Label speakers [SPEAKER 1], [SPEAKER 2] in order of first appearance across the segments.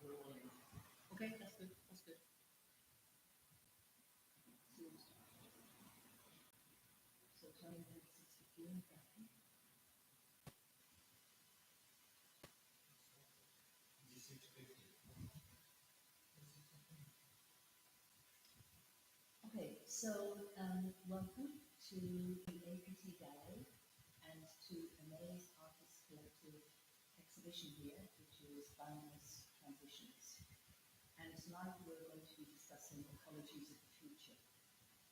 [SPEAKER 1] we're all in. Okay, that's good. That's good. So turning to 16. Okay, so welcome to the A.P.T Gallery and to Amaze Artists Collective exhibition here, which is Boundless Transitions. And tonight we're going to be discussing ecologies of the future.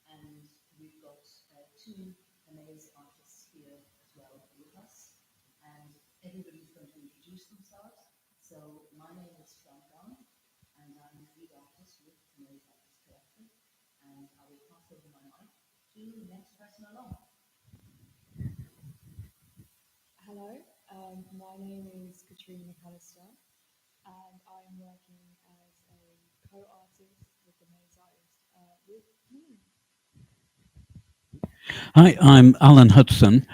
[SPEAKER 1] And we've got two Amaze artists here as well with us. And everybody's going to introduce themselves. So my name is Fion Gunn, and I'm the lead artist with Amaze Artists Collective. And I will pass over my mic to the next person along.
[SPEAKER 2] Hello, my name is Caitriona McAllister, and I'm working as a co-artist with the Maze Artist with me.
[SPEAKER 3] Hi, I'm Alan Hudson.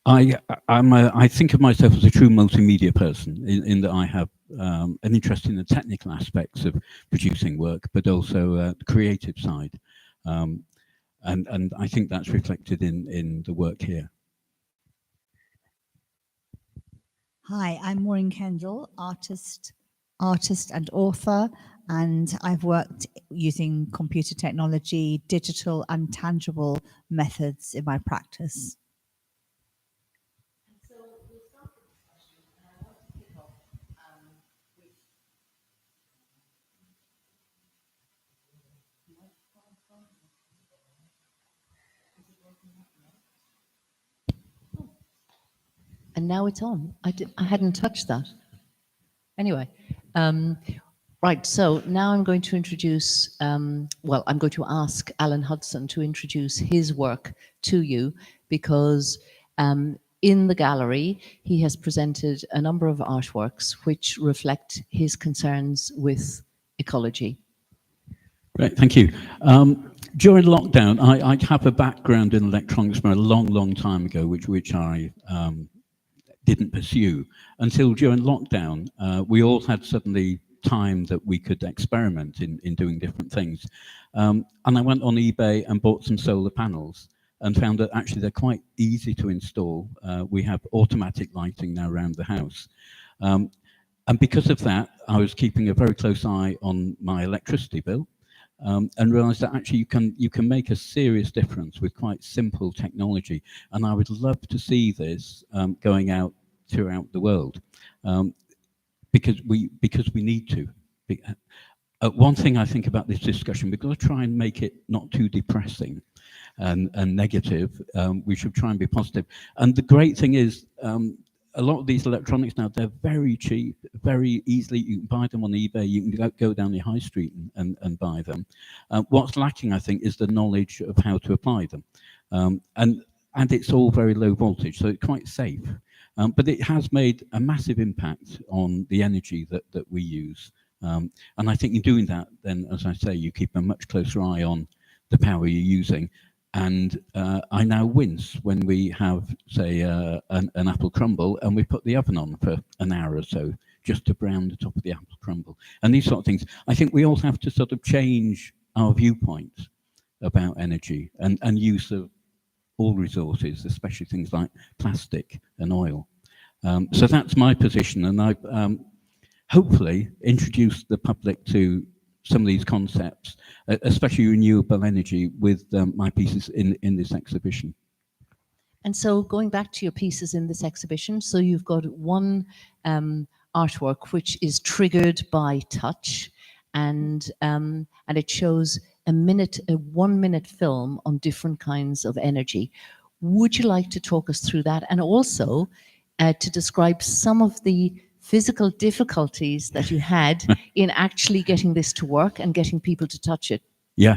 [SPEAKER 3] I think of myself as a true multimedia person in that I have an interest in the technical aspects of producing work, but also the creative side. And I think that's reflected in the work here.
[SPEAKER 4] Hi, I'm Maureen Kendal, artist and author, and I've worked using computer technology, digital and tangible methods in my practice.
[SPEAKER 1] And so we'll start the discussion, and I want to kick off with
[SPEAKER 5] And now it's on. I hadn't touched that. Anyway, right, so now I'm going to introduce, I'm going to ask Alan Hudson to introduce his work to you, because in the gallery, he has presented a number of artworks which reflect his concerns with ecology.
[SPEAKER 3] Right, thank you. During lockdown, I have a background in electronics from a long time ago, which I didn't pursue until during lockdown. We all had suddenly time that we could experiment in doing different things. And I went on eBay and bought some solar panels and found that actually they're quite easy to install. We have automatic lighting now around the house. And because of that, I was keeping a very close eye on my electricity bill. And realised that actually you can make a serious difference with quite simple technology, and I would love to see this going out throughout the world, because we need to. One thing I think about this discussion, we've got to try and make it not too depressing and negative. We should try and be positive. And the great thing is, a lot of these electronics now, they're very cheap, very easily. You can buy them on eBay. You can go down the high street and buy them. What's lacking, I think, is the knowledge of how to apply them. And it's all very low voltage, so it's quite safe. But it has made a massive impact on the energy that we use. And I think in doing that, then, as I say, you keep a much closer eye on the power you're using. And I now wince when we have, say, an apple crumble, and we put the oven on for an hour or so just to brown the top of the apple crumble. And these sort of things. I think we all have to sort of change our viewpoints about energy and use of all resources, especially things like plastic and oil. So that's my position, and I've hopefully introduced the public to some of these concepts, especially renewable energy, with my pieces in this exhibition.
[SPEAKER 5] And so going back to your pieces in this exhibition, so you've got one artwork which is triggered by touch, and it shows a 1 minute film on different kinds of energy. Would you like to talk us through that, and also to describe some of the physical difficulties that you had in actually getting this to work and getting people to touch it?
[SPEAKER 3] Yeah.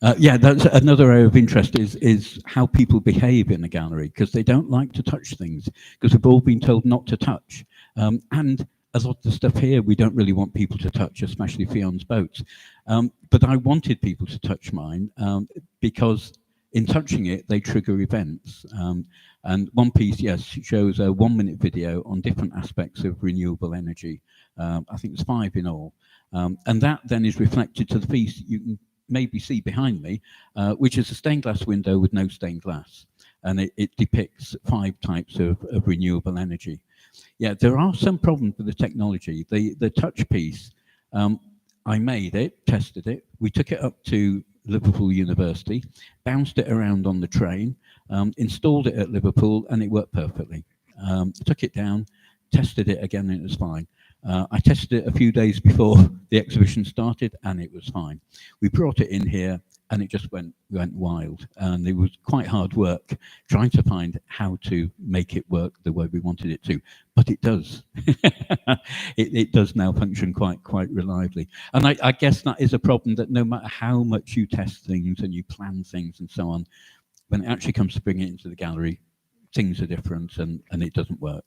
[SPEAKER 3] That's another area of interest, is how people behave in a gallery, because they don't like to touch things, because we've all been told not to touch. And a lot of the stuff here we don't really want people to touch, especially Fion's boats. But I wanted people to touch mine because in touching it, they trigger events. And one piece, yes, shows a 1-minute video on different aspects of renewable energy. I think there's 5 in all. And that then is reflected to the piece you can maybe see behind me, which is a stained glass window with no stained glass. And it depicts 5 types of renewable energy. Yeah, there are some problems with the technology. The touch piece, I made it, tested it. We took it up to Liverpool University, bounced it around on the train, installed it at Liverpool, and it worked perfectly. Took it down, tested it again, and it was fine. I tested it a few days before the exhibition started, and it was fine. We brought it in here, and it just went wild. And it was quite hard work trying to find how to make it work the way we wanted it to. But it does. it does now function quite reliably. And I guess that is a problem, that no matter how much you test things and you plan things and so on, when it actually comes to bring it into the gallery, things are different and it doesn't work.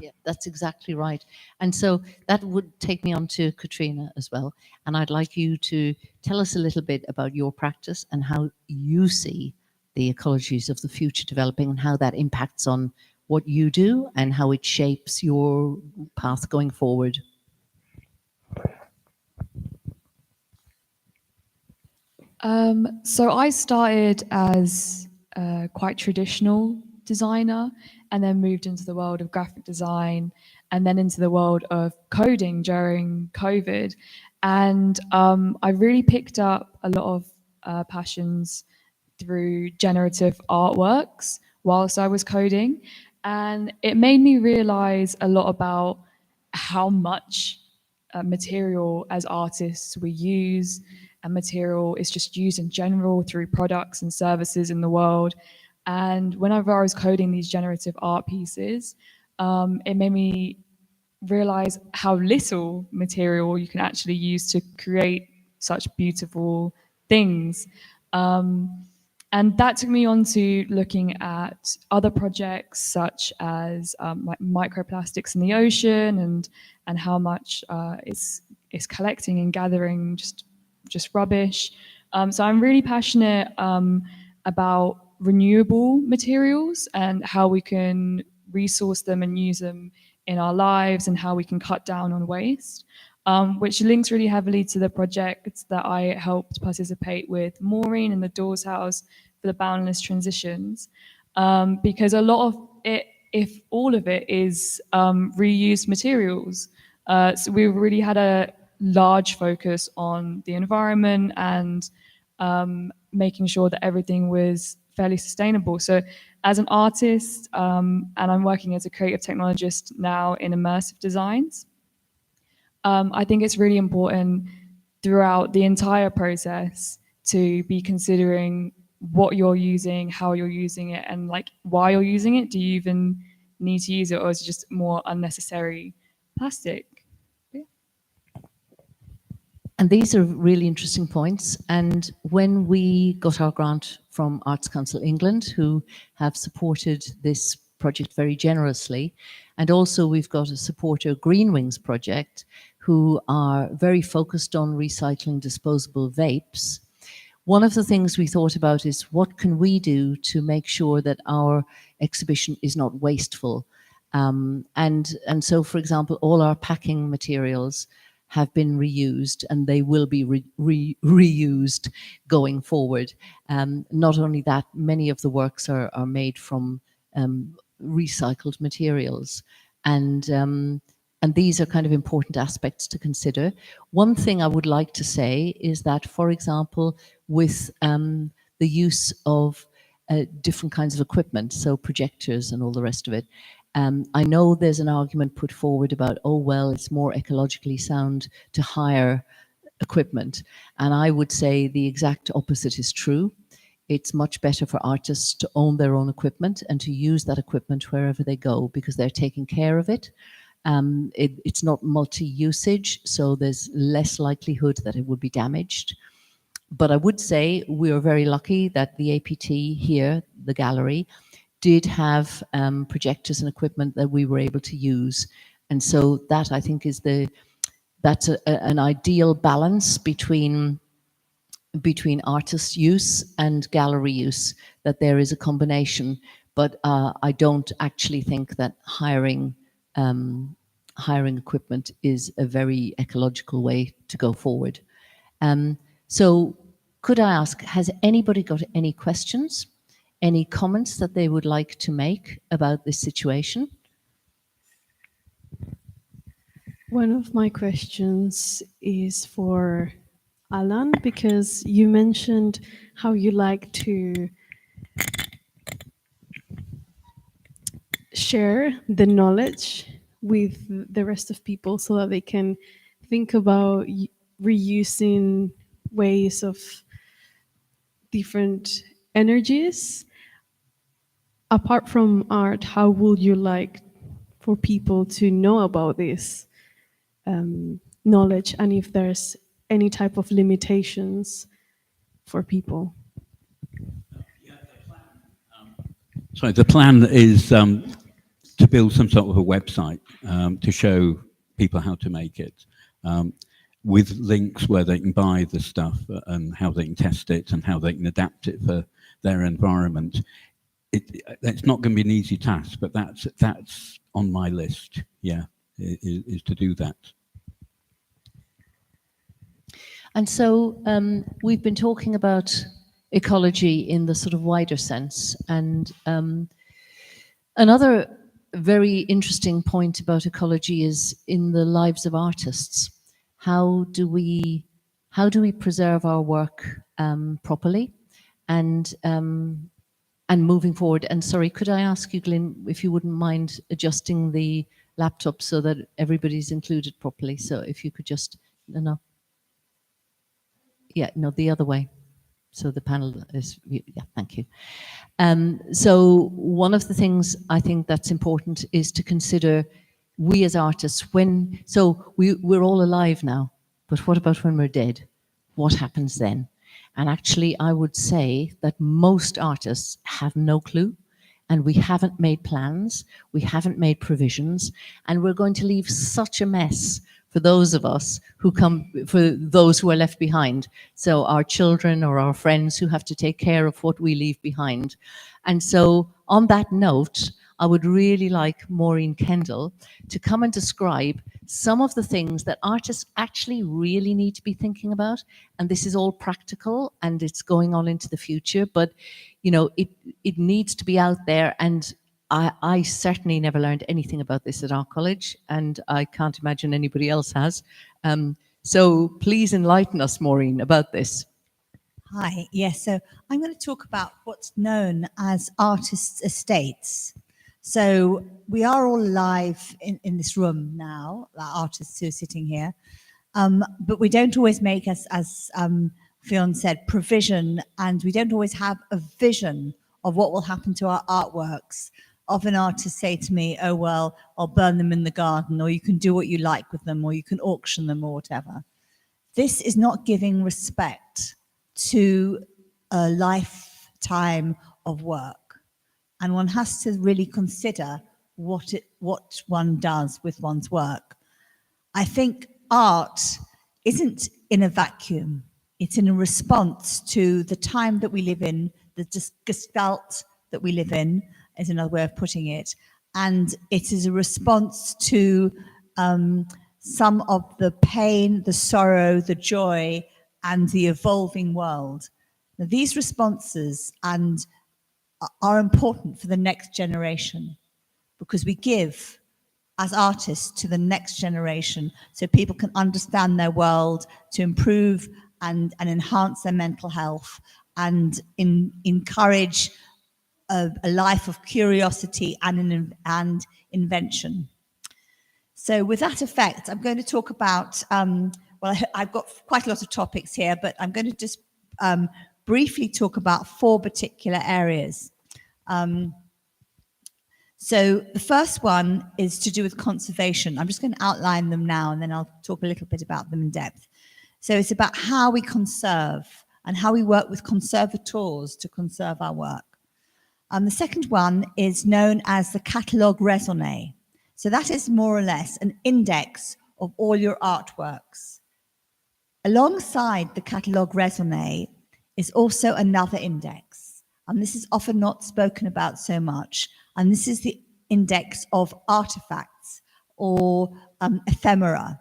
[SPEAKER 5] Yeah, that's exactly right. And so that would take me on to Caitriona as well. And I'd like you to tell us a little bit about your practice and how you see the ecologies of the future developing and how that impacts on what you do and how it shapes your path going forward.
[SPEAKER 2] So I started as a quite traditional designer and then moved into the world of graphic design and then into the world of coding during COVID. And I really picked up a lot of passions through generative artworks whilst I was coding. And it made me realize a lot about how much material as artists we use, and material is just used in general through products and services in the world. And whenever I was coding these generative art pieces, it made me realize how little material you can actually use to create such beautiful things. And that took me on to looking at other projects such as like microplastics in the ocean and how much is collecting and gathering just rubbish. So I'm really passionate about renewable materials and how we can resource them and use them in our lives and how we can cut down on waste, which links really heavily to the project that I helped participate with Maureen in the Doors House for the Boundless transitions, because a lot of it, if all of it, is reused materials. So we really had a large focus on the environment and making sure that everything was fairly sustainable. So as an artist, and I'm working as a creative technologist now in immersive designs, I think it's really important throughout the entire process to be considering what you're using, how you're using it, and like why you're using it. Do you even need to use it, or is it just more unnecessary plastic?
[SPEAKER 5] And these are really interesting points. And when we got our grant from Arts Council England, who have supported this project very generously, and also we've got a supporter, Green Wings Project, who are very focused on recycling disposable vapes. One of the things we thought about is what can we do to make sure that our exhibition is not wasteful. And so, for example, all our packing materials have been reused and they will be reused going forward. Not only that, many of the works are made from recycled materials. And these are kind of important aspects to consider. One thing I would like to say is that, for example, with the use of different kinds of equipment, so projectors and all the rest of it, I know there's an argument put forward about, oh, well, it's more ecologically sound to hire equipment. And I would say the exact opposite is true. It's much better for artists to own their own equipment and to use that equipment wherever they go, because they're taking care of it. It's not multi-usage, so there's less likelihood that it would be damaged. But I would say we are very lucky that the A.P.T here, the gallery, did have projectors and equipment that we were able to use. And so that, I think, is that's an ideal balance between between artist use and gallery use, that there is a combination. But I don't actually think that hiring equipment is a very ecological way to go forward. So could I ask, has anybody got any questions, any comments that they would like to make about this situation?
[SPEAKER 6] One of my questions is for Alan, because you mentioned how you like to share the knowledge with the rest of people so that they can think about reusing ways of different energies. Apart from art, how would you like for people to know about this knowledge, and if there's any type of limitations for people?
[SPEAKER 3] So the plan is to build some sort of a website to show people how to make it, with links where they can buy the stuff and how they can test it and how they can adapt it for their environment. It's not going to be an easy task, but that's on my list. Yeah, is to do that.
[SPEAKER 5] And so we've been talking about ecology in the sort of wider sense. And another very interesting point about ecology is in the lives of artists. How do we preserve our work properly and moving forward? And sorry, could I ask you, Glyn, if you wouldn't mind adjusting the laptop so that everybody's included properly? So if you could just, no. Yeah, no, the other way. So the panel is, yeah, thank you. So one of the things I think that's important is to consider we as artists, we're all alive now, but what about when we're dead? What happens then? And actually, I would say that most artists have no clue, and we haven't made plans, we haven't made provisions, and we're going to leave such a mess for those of us for those who are left behind. So our children or our friends who have to take care of what we leave behind. And so on that note, I would really like Maureen Kendal to come and describe some of the things that artists actually really need to be thinking about. And this is all practical and it's going on into the future, but you know, it needs to be out there. And I certainly never learned anything about this at our college, and I can't imagine anybody else has. So please enlighten us, Maureen, about this.
[SPEAKER 4] Hi, yes, so I'm going to talk about what's known as artists' estates. So we are all alive in this room now, the artists who are sitting here, but we don't always make, as Fion said, provision, and we don't always have a vision of what will happen to our artworks. Often artists say to me, oh, well, I'll burn them in the garden, or you can do what you like with them, or you can auction them, or whatever. This is not giving respect to a lifetime of work. And one has to really consider what one does with one's work. I think art isn't in a vacuum. It's in a response to the time that we live in, the gestalt that we live in, is another way of putting it. And it is a response to some of the pain, the sorrow, the joy, and the evolving world. Now, these responses are important for the next generation, because we give as artists to the next generation so people can understand their world, to improve and enhance their mental health, and encourage a life of curiosity and invention. So with that effect, I'm going to talk about, well, I've got quite a lot of topics here, but I'm going to just briefly talk about 4 particular areas. So the first one is to do with conservation. I'm just going to outline them now, and then I'll talk a little bit about them in depth. So it's about how we conserve and how we work with conservators to conserve our work. The second one is known as the catalogue raisonné. So that is more or less an index of all your artworks. Alongside the catalogue raisonné is also another index, and this is often not spoken about so much, and this is the index of artifacts or ephemera.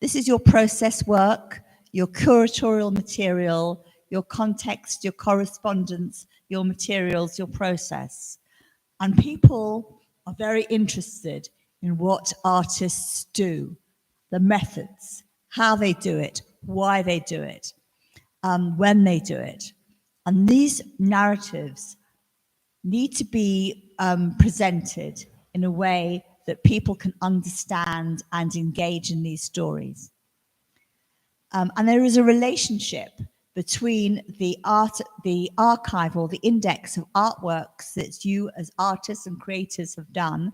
[SPEAKER 4] This is your process work, your curatorial material, your context, your correspondence, your materials, your process. And people are very interested in what artists do, the methods, how they do it, why they do it, when they do it. And these narratives need to be presented in a way that people can understand and engage in these stories. And there is a relationship between the archive or the index of artworks that you as artists and creators have done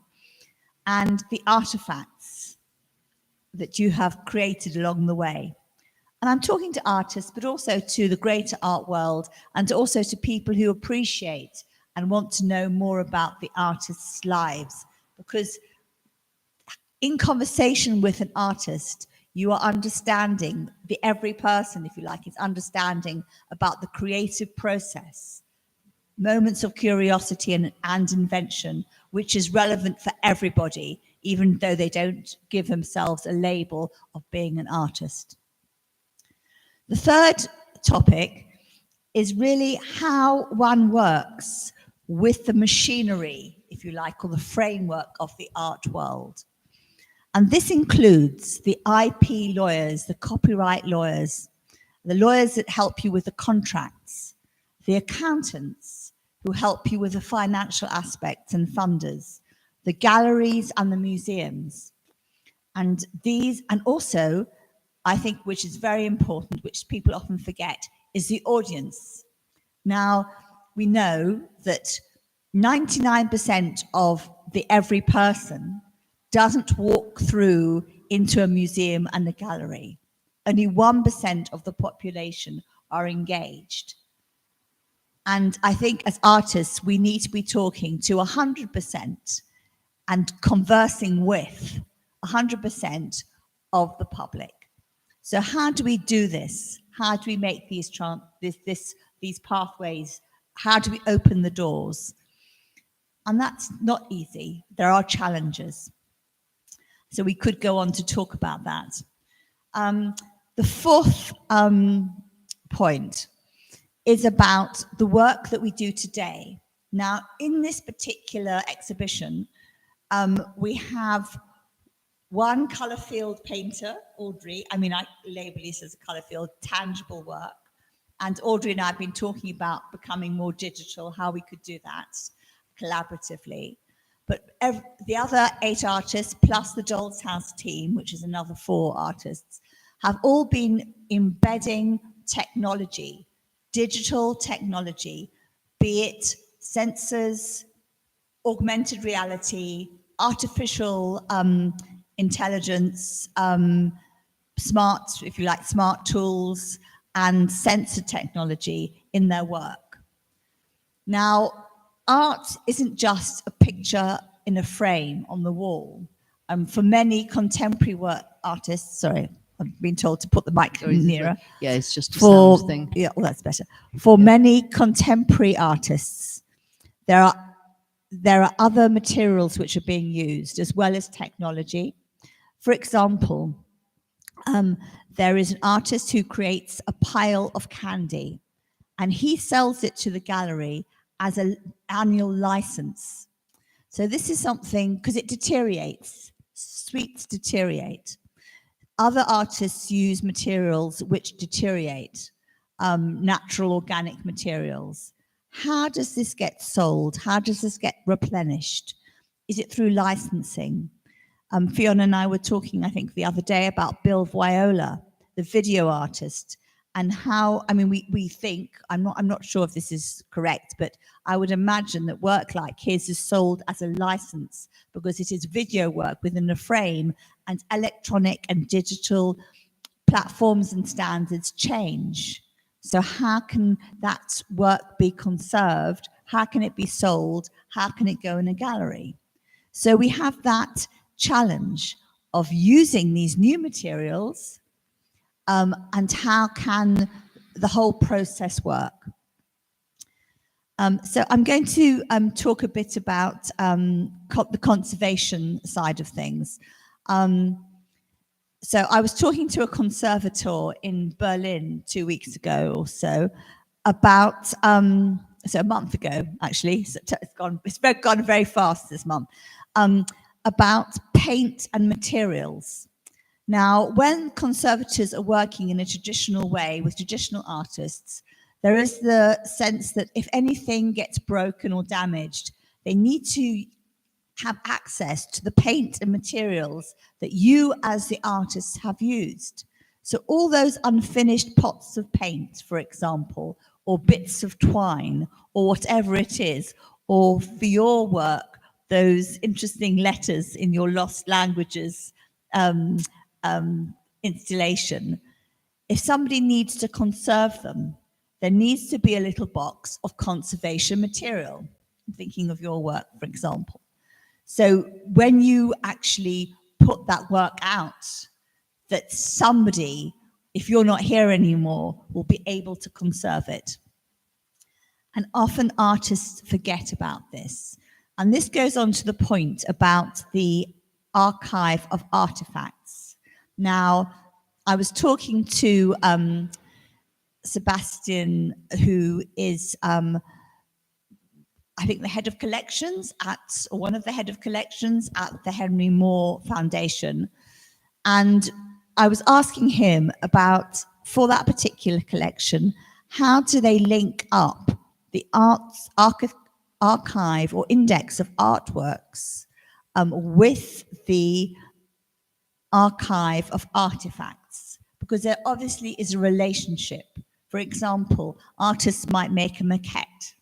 [SPEAKER 4] and the artifacts that you have created along the way. And I'm talking to artists, but also to the greater art world and also to people who appreciate and want to know more about the artists' lives. Because in conversation with an artist, you are understanding, the every person, if you like, is understanding about the creative process, moments of curiosity and invention, which is relevant for everybody, even though they don't give themselves a label of being an artist. The third topic is really how one works with the machinery, if you like, or the framework of the art world. And this includes the IP lawyers, the copyright lawyers, the lawyers that help you with the contracts, the accountants who help you with the financial aspects and funders, the galleries and the museums. And these, and also, I think, which is very important, which people often forget, is the audience. Now, we know that 99% of the every person doesn't walk through into a museum and a gallery. Only 1% of the population are engaged. And I think as artists, we need to be talking to 100% and conversing with 100% of the public. So how do we do this? How do we make these pathways? How do we open the doors? And that's not easy. There are challenges. So we could go on to talk about that. The fourth point is about the work that we do today. Now, in this particular exhibition, we have one colour field painter, Audrey. I mean, I label this as a colour field, tangible work. And Audrey and I have been talking about becoming more digital, how we could do that collaboratively. But the other 8 artists, plus the Doll's House team, which is another 4 artists, have all been embedding technology, digital technology, be it sensors, augmented reality, artificial intelligence, smart, if you like, smart tools, and sensor technology in their work. Now, art isn't just a picture in a frame on the wall. For many contemporary artists, sorry, I've been told to put the mic nearer.
[SPEAKER 5] Yeah, it's just a sound thing.
[SPEAKER 4] Yeah, well, that's better. For many contemporary artists, there are other materials which are being used as well as technology. For example, there is an artist who creates a pile of candy and he sells it to the gallery as an annual license. So this is something, because it deteriorates, sweets deteriorate. Other artists use materials which deteriorate, natural organic materials. How does this get sold? How does this get replenished? Is it through licensing? Fiona and I were talking, I think, the other day about Bill Viola, the video artist, and how, I mean, we think, I'm not sure if this is correct, but I would imagine that work like his is sold as a license because it is video work within a frame, and electronic and digital platforms and standards change. So how can that work be conserved? How can it be sold? How can it go in a gallery? So we have that challenge of using these new materials and how can the whole process work. So I'm going to talk a bit about the conservation side of things. So I was talking to a conservator in Berlin 2 weeks ago or so about, so a month ago actually, so it's gone very fast this month, about paint and materials. Now, when conservators are working in a traditional way with traditional artists, there is the sense that if anything gets broken or damaged, they need to have access to the paint and materials that you as the artists have used. So all those unfinished pots of paint, for example, or bits of twine, or whatever it is, or for your work, those interesting letters in your lost languages installation, if somebody needs to conserve them, there needs to be a little box of conservation material. I'm thinking of your work, for example. So when you actually put that work out, that somebody, if you're not here anymore, will be able to conserve it. And often artists forget about this. And this goes on to the point about the archive of artifacts. Now, I was talking to Sebastian, who is, I think, the head of collections at, or one of the head of collections at the Henry Moore Foundation. And I was asking him about, for that particular collection, how do they link up the archive or index of artworks with the archive of artifacts? Because there obviously is a relationship. For example, artists might make a maquette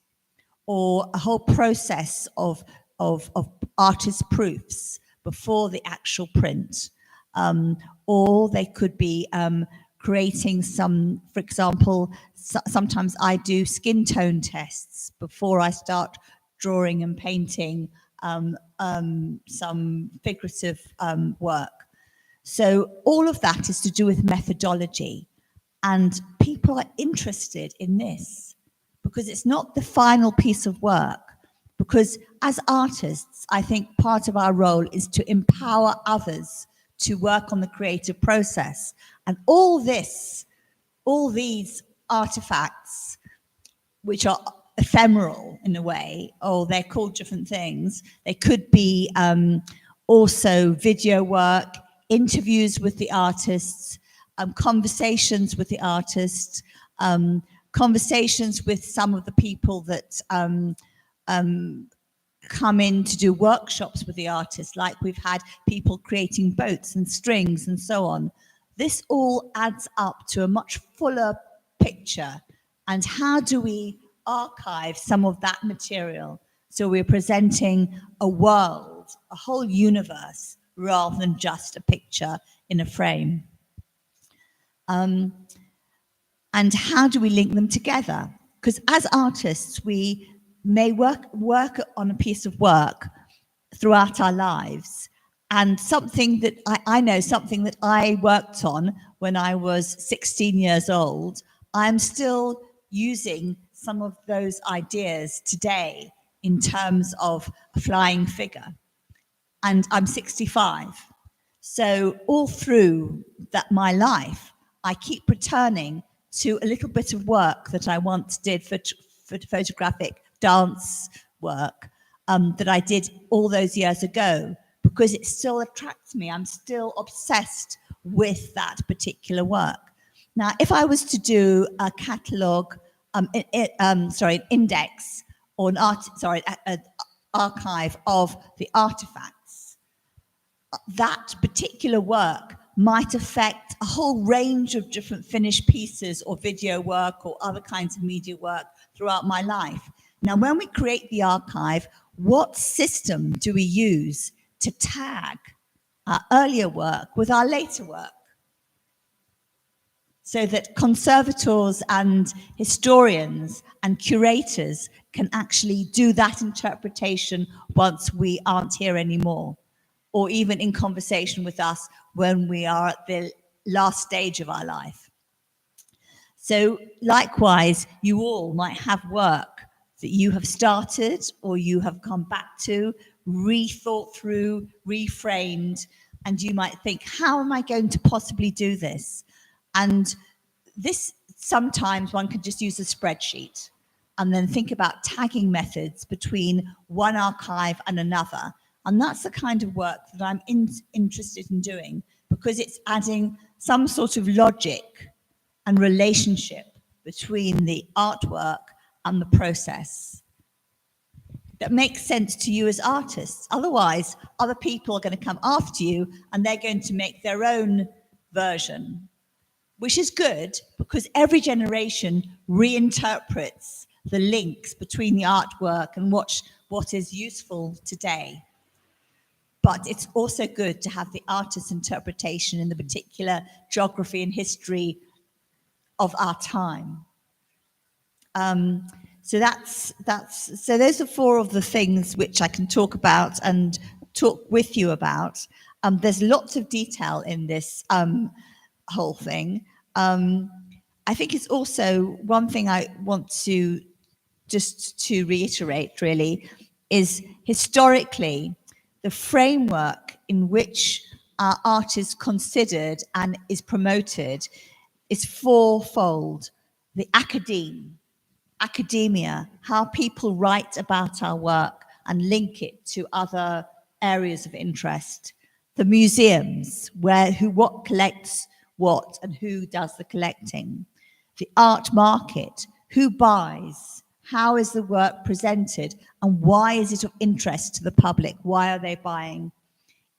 [SPEAKER 4] or a whole process of artist proofs before the actual print. Or they could be creating some, for example, sometimes I do skin tone tests before I start drawing and painting some figurative work. So all of that is to do with methodology, and people are interested in this because it's not the final piece of work. Because as artists, I think part of our role is to empower others to work on the creative process. And all these artifacts, which are ephemeral in a way, or they're called different things. They could be also video work, interviews with the artists, conversations with the artists, conversations with some of the people that come in to do workshops with the artists, like we've had people creating boats and strings and so on. This all adds up to a much fuller picture. And how do we archive some of that material so we're presenting a world, a whole universe, rather than just a picture in a frame? And how do we link them together? Because as artists, we may work on a piece of work throughout our lives. And something that I know, something that I worked on when I was 16 years old, I'm still using some of those ideas today in terms of a flying figure. And I'm 65. So all through my life, I keep returning to a little bit of work that I once did for photographic dance work that I did all those years ago, because it still attracts me. I'm still obsessed with that particular work. Now, if I was to do a catalogue, an index or an archive of the artifacts, that particular work might affect a whole range of different finished pieces or video work or other kinds of media work throughout my life. Now, when we create the archive, what system do we use to tag our earlier work with our later work, so that conservators and historians and curators can actually do that interpretation once we aren't here anymore, or even in conversation with us when we are at the last stage of our life. So likewise, you all might have work that you have started or you have come back to, rethought through, reframed, and you might think, how am I going to possibly do this? And this, sometimes one can just use a spreadsheet and then think about tagging methods between one archive and another. And that's the kind of work that I'm interested in doing, because it's adding some sort of logic and relationship between the artwork and the process that makes sense to you as artists. Otherwise, other people are going to come after you and they're going to make their own version, which is good because every generation reinterprets the links between the artwork and what is useful today. But it's also good to have the artist's interpretation in the particular geography and history of our time. So those are four of the things which I can talk about and talk with you about. There's lots of detail in this whole thing. I think it's also one thing I want to just to reiterate really is historically the framework in which our art is considered and is promoted is fourfold. The academia, how people write about our work and link it to other areas of interest. The museums, what collects what and who does the collecting. The art market, who buys, how is the work presented, and why is it of interest to the public? Why are they buying?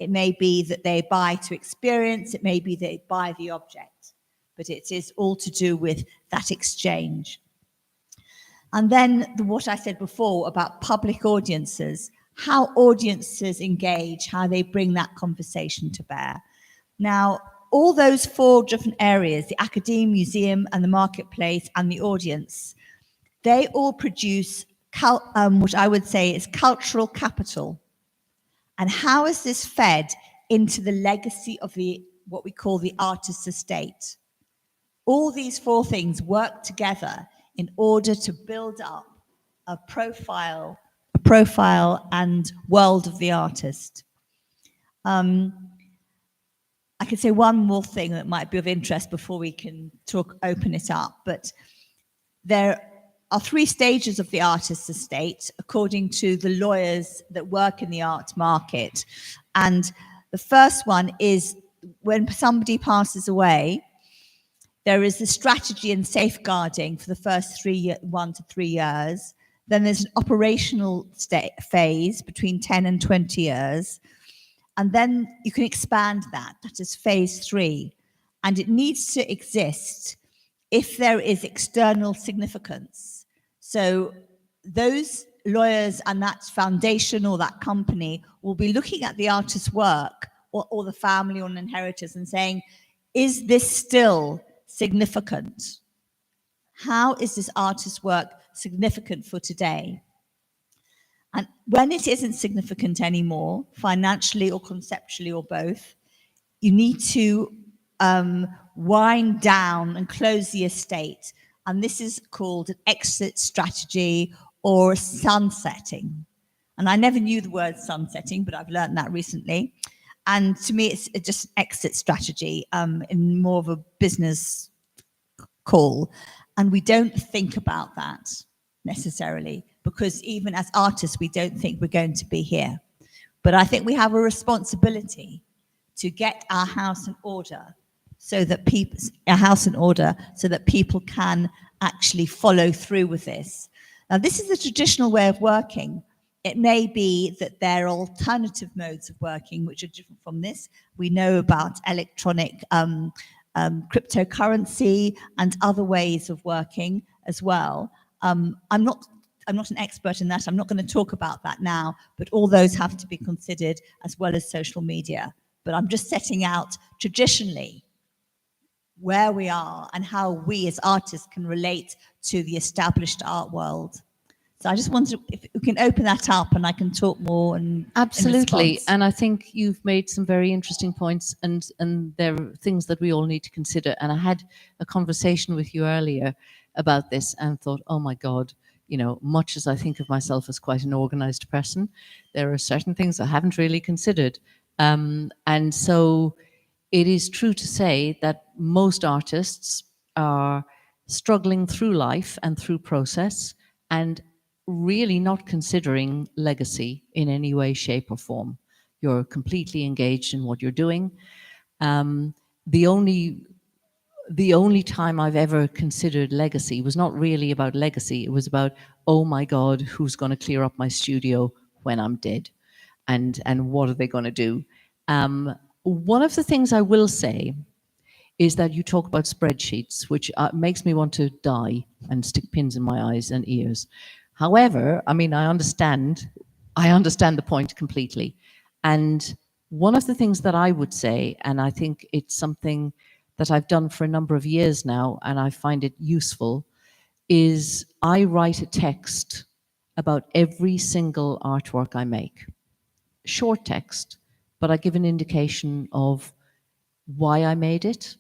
[SPEAKER 4] It may be that they buy to experience, it may be they buy the object, but it is all to do with that exchange. And then what I said before about public audiences, how audiences engage, how they bring that conversation to bear. Now, all those four different areas, the academe, museum, and the marketplace, and the audience, they all produce what I would say is cultural capital. And how is this fed into the legacy of what we call the artist's estate? All these four things work together in order to build up a profile and world of the artist. I could say one more thing that might be of interest before we can open it up, but there are 3 stages of the artist's estate, according to the lawyers that work in the art market. And the first one is when somebody passes away, there is the strategy and safeguarding for the first 1 to 3 years. Then there's an operational phase between 10 and 20 years. And then you can expand that. That is phase 3. And it needs to exist if there is external significance. So those lawyers and that foundation or that company will be looking at the artist's work or the family or an inheritors and saying, is this still significant? How is this artist's work significant for today? And when it isn't significant anymore, financially or conceptually or both, you need to wind down and close the estate. And this is called an exit strategy or sunsetting. And I never knew the word sunsetting, but I've learned that recently. And to me, it's just an exit strategy in more of a business call. And we don't think about that necessarily, because even as artists, we don't think we're going to be here. But I think we have a responsibility to get our house in order so that people can actually follow through with this. Now, this is the traditional way of working. It may be that there are alternative modes of working which are different from this. We know about electronic cryptocurrency and other ways of working as well. I'm not an expert in that. I'm not going to talk about that now, but all those have to be considered as well as social media. But I'm just setting out traditionally where we are and how we as artists can relate to the established art world. So I just wondered if we can open that up and I can talk more and
[SPEAKER 5] Absolutely,
[SPEAKER 4] in response.
[SPEAKER 5] and I think you've made some very interesting points, and there are things that we all need to consider. And I had a conversation with you earlier about this, and thought, oh my God, you know, much as I think of myself as quite an organised person, there are certain things I haven't really considered, and so it is true to say that most artists are struggling through life and through process, and really not considering legacy in any way, shape, or form. You're completely engaged in what you're doing. Um, the only time I've ever considered legacy was not really about legacy. It was about, oh my God, who's going to clear up my studio when I'm dead, and what are they going to do? One of the things I will say is that you talk about spreadsheets, which makes me want to die and stick pins in my eyes and ears. However, I mean, I understand the point completely. And one of the things that I would say, and I think it's something that I've done for a number of years now, and I find it useful, is I write a text about every single artwork I make. Short text, but I give an indication of why I made it,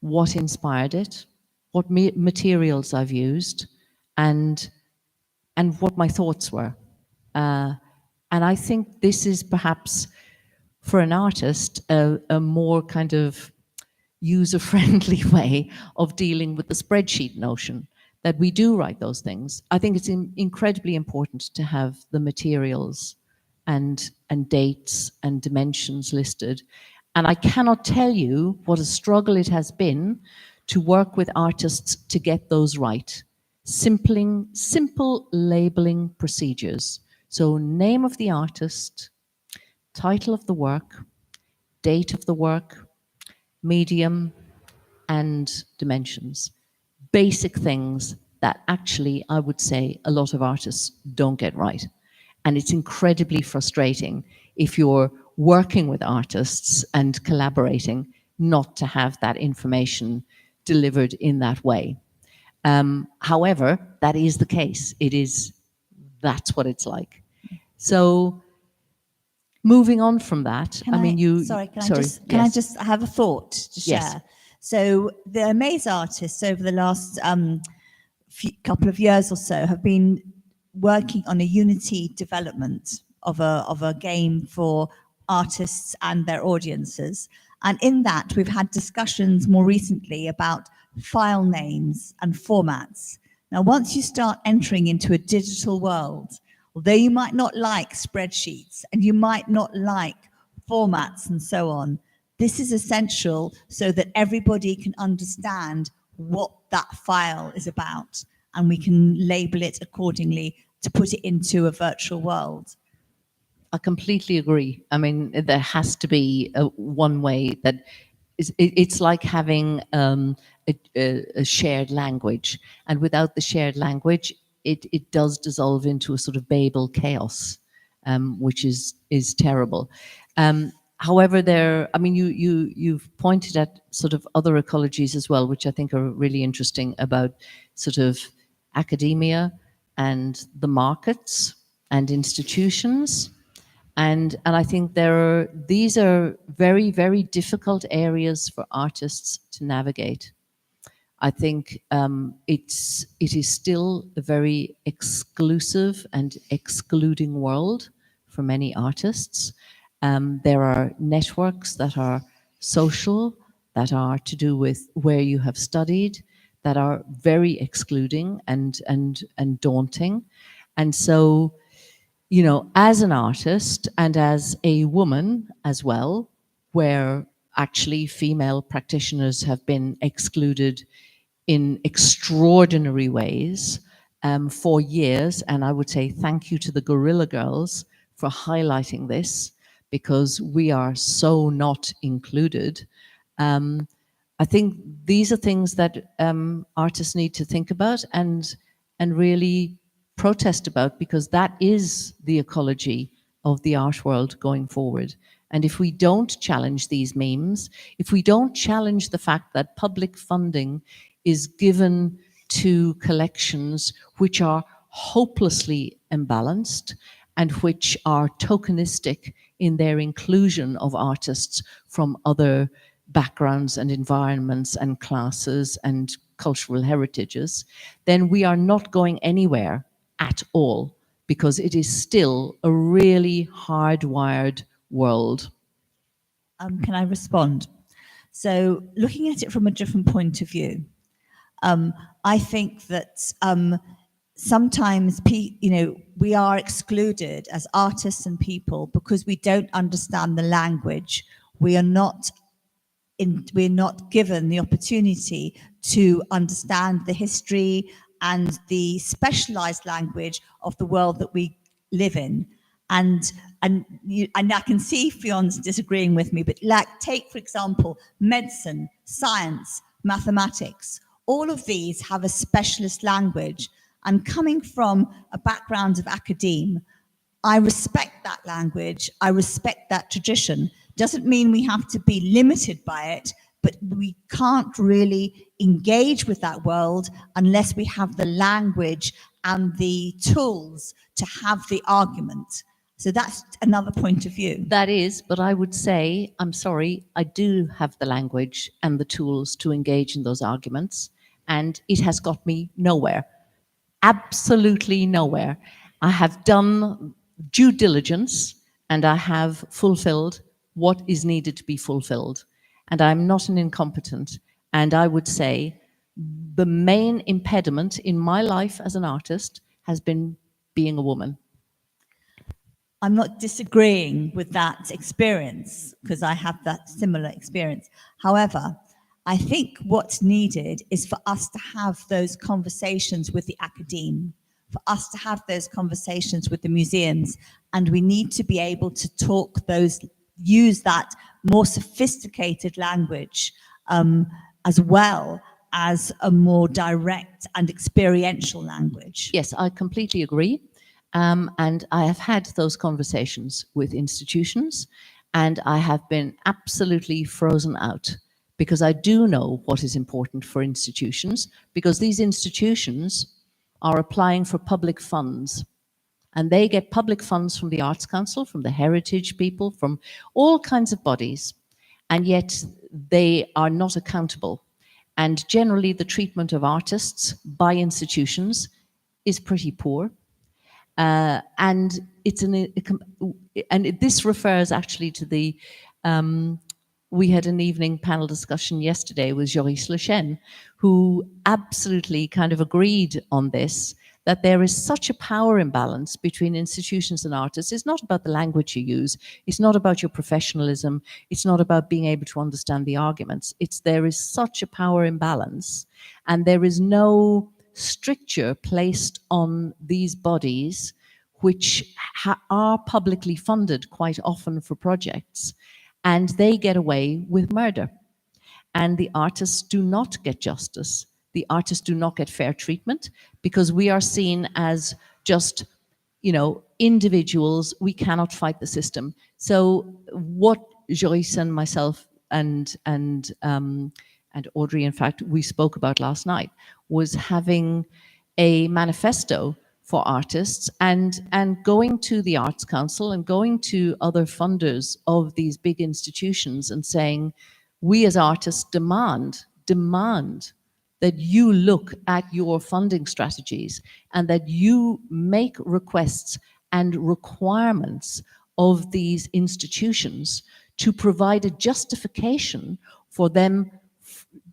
[SPEAKER 5] what inspired it, what materials I've used, and what my thoughts were. And I think this is perhaps, for an artist, a more kind of user-friendly way of dealing with the spreadsheet notion, that we do write those things. I think it's incredibly important to have the materials and dates and dimensions listed. And I cannot tell you what a struggle it has been to work with artists to get those right. Simple labeling procedures. So name of the artist, title of the work, date of the work, medium, and dimensions. Basic things that actually, I would say, a lot of artists don't get right. And it's incredibly frustrating if you're working with artists and collaborating not to have that information delivered in that way. However, that is the case. That's what it's like. So moving on from that,
[SPEAKER 4] Can I just have a thought to share?
[SPEAKER 5] Yes.
[SPEAKER 4] So the Amaze artists over the last couple of years or so have been working on a Unity development of a game for artists and their audiences. And in that, we've had discussions more recently about file names and formats. Now, once you start entering into a digital world, although you might not like spreadsheets and you might not like formats and so on, this is essential so that everybody can understand what that file is about, and we can label it accordingly to put it into a virtual world.
[SPEAKER 5] I completely agree. I mean, there has to be one way that it's like having a shared language, and without the shared language, it does dissolve into a sort of Babel chaos, which is terrible. However, you've pointed at sort of other ecologies as well, which I think are really interesting, about sort of academia and the markets and institutions. And I think these are very, very difficult areas for artists to navigate. I think it is still a very exclusive and excluding world for many artists. There are networks that are social, that are to do with where you have studied, that are very excluding and daunting. And so, you know, as an artist and as a woman as well, where actually female practitioners have been excluded in extraordinary ways for years, and I would say thank you to the Guerrilla Girls for highlighting this, because we are so not included. I think these are things that artists need to think about and really protest about, because that is the ecology of the art world going forward. And if we don't challenge these memes, if we don't challenge the fact that public funding is given to collections which are hopelessly imbalanced and which are tokenistic in their inclusion of artists from other backgrounds and environments and classes and cultural heritages, then we are not going anywhere at all, because it is still a really hardwired world.
[SPEAKER 4] Can I respond? So, looking at it from a different point of view, I think that sometimes, we are excluded as artists and people because we don't understand the language. We're not given the opportunity to understand the history and the specialized language of the world that we live in. And I can see Fion's disagreeing with me, but take, for example, medicine, science, mathematics. All of these have a specialist language. And coming from a background of academe, I respect that language, I respect that tradition. Doesn't mean we have to be limited by it, but we can't really engage with that world unless we have the language and the tools to have the argument. So that's another point of view.
[SPEAKER 5] That is, but I would say, I'm sorry, I do have the language and the tools to engage in those arguments, and it has got me nowhere. Absolutely nowhere. I have done due diligence and I have fulfilled what is needed to be fulfilled. And I'm not an incompetent. And I would say the main impediment in my life as an artist has been being a woman.
[SPEAKER 4] I'm not disagreeing with that experience because I have that similar experience. However, I think what's needed is for us to have those conversations with the academe, for us to have those conversations with the museums, and we need to be able to use that more sophisticated language as well as a more direct and experiential language.
[SPEAKER 5] Yes, I completely agree. And I have had those conversations with institutions, and I have been absolutely frozen out, because I do know what is important for institutions, because these institutions are applying for public funds, and they get public funds from the Arts Council, from the heritage people, from all kinds of bodies, and yet they are not accountable. And generally the treatment of artists by institutions is pretty poor. And this refers actually to the, we had an evening panel discussion yesterday with Joris Lechen, who absolutely kind of agreed on this, that there is such a power imbalance between institutions and artists. It's not about the language you use. It's not about your professionalism. It's not about being able to understand the arguments. There is such a power imbalance, and there is no stricture placed on these bodies, which are publicly funded quite often for projects, and they get away with murder. And the artists do not get justice. The artists do not get fair treatment, because we are seen as just, individuals. We cannot fight the system. So what Joyce and myself and Audrey, in fact, we spoke about last night, was having a manifesto for artists and going to the Arts Council and going to other funders of these big institutions and saying, we as artists demand that you look at your funding strategies and that you make requests and requirements of these institutions to provide a justification for them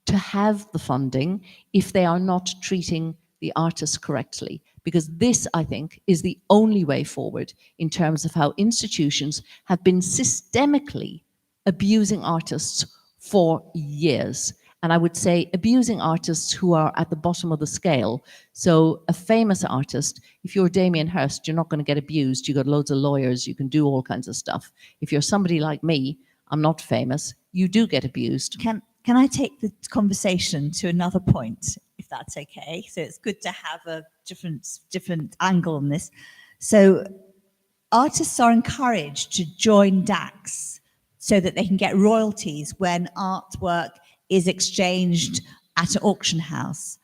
[SPEAKER 5] to have the funding if they are not treating the artists correctly. Because this, I think, is the only way forward in terms of how institutions have been systemically abusing artists for years. And I would say abusing artists who are at the bottom of the scale. So a famous artist, if you're Damien Hirst, you're not going to get abused. You got loads of lawyers, you can do all kinds of stuff. If you're somebody like me, I'm not famous, you do get abused.
[SPEAKER 4] Can I take the conversation to another point, if that's okay? So it's good to have a different angle on this. So artists are encouraged to join DACs so that they can get royalties when artwork is exchanged at an auction house.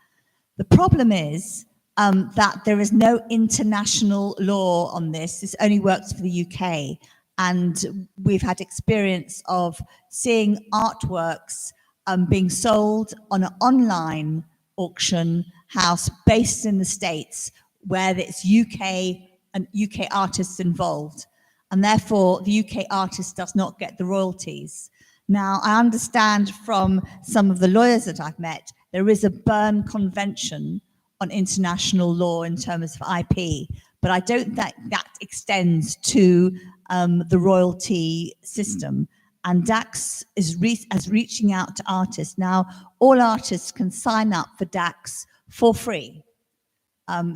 [SPEAKER 4] The problem is that there is no international law on this. This only works for the UK. And we've had experience of seeing artworks being sold on an online auction house based in the States, where it's UK and UK artists involved. And therefore, the UK artist does not get the royalties. Now, I understand from some of the lawyers that I've met, there is a Berne Convention on international law in terms of IP, but I don't think that extends to the royalty system. And DAX is reaching out to artists. Now, all artists can sign up for DAX for free.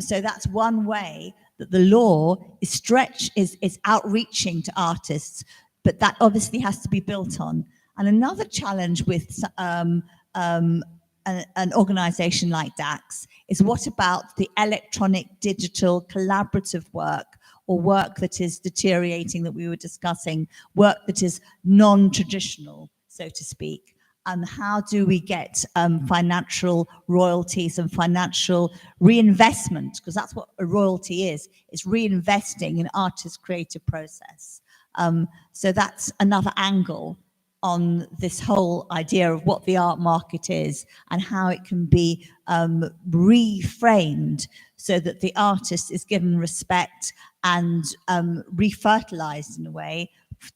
[SPEAKER 4] So that's one way that the law is outreaching to artists, but that obviously has to be built on. And another challenge with an organization like DAX is, what about the electronic, digital, collaborative work, or work that is deteriorating that we were discussing, work that is non-traditional, so to speak? And how do we get financial royalties and financial reinvestment? Because that's what a royalty is. It's reinvesting in artists' creative process. So that's another angle on this whole idea of what the art market is and how it can be reframed so that the artist is given respect and refertilized in a way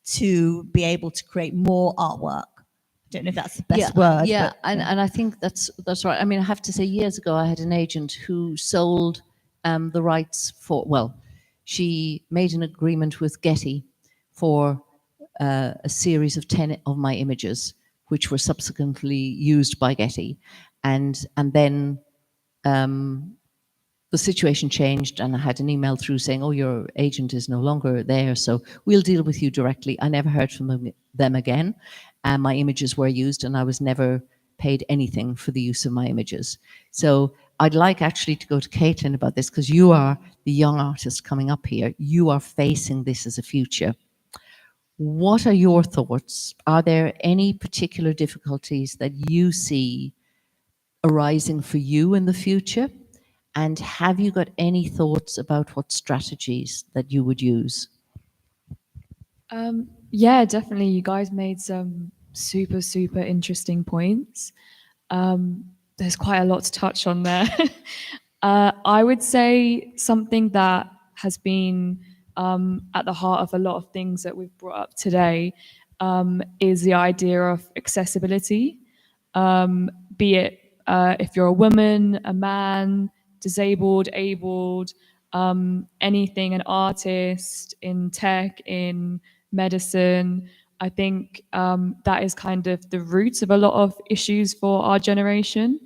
[SPEAKER 4] to be able to create more artwork. I don't know if that's the best word.
[SPEAKER 5] Yeah,
[SPEAKER 4] but,
[SPEAKER 5] and I think that's right. I mean, I have to say, years ago, I had an agent who sold the rights for, well, she made an agreement with Getty for a series of 10 of my images, which were subsequently used by Getty. And then the situation changed, and I had an email through saying, oh, your agent is no longer there, so we'll deal with you directly. I never heard from them again. And my images were used, and I was never paid anything for the use of my images. So I'd like actually to go to Caitlin about this, because you are the young artist coming up here. You are facing this as a future. What are your thoughts? Are there any particular difficulties that you see arising for you in the future? And have you got any thoughts about what strategies that you would use?
[SPEAKER 2] Yeah, definitely. You guys made some super, super interesting points. There's quite a lot to touch on there. I would say something that has been at the heart of a lot of things that we've brought up today is the idea of accessibility, be it if you're a woman, a man, disabled, abled, anything, an artist, in tech, in medicine. I think that is kind of the root of a lot of issues for our generation.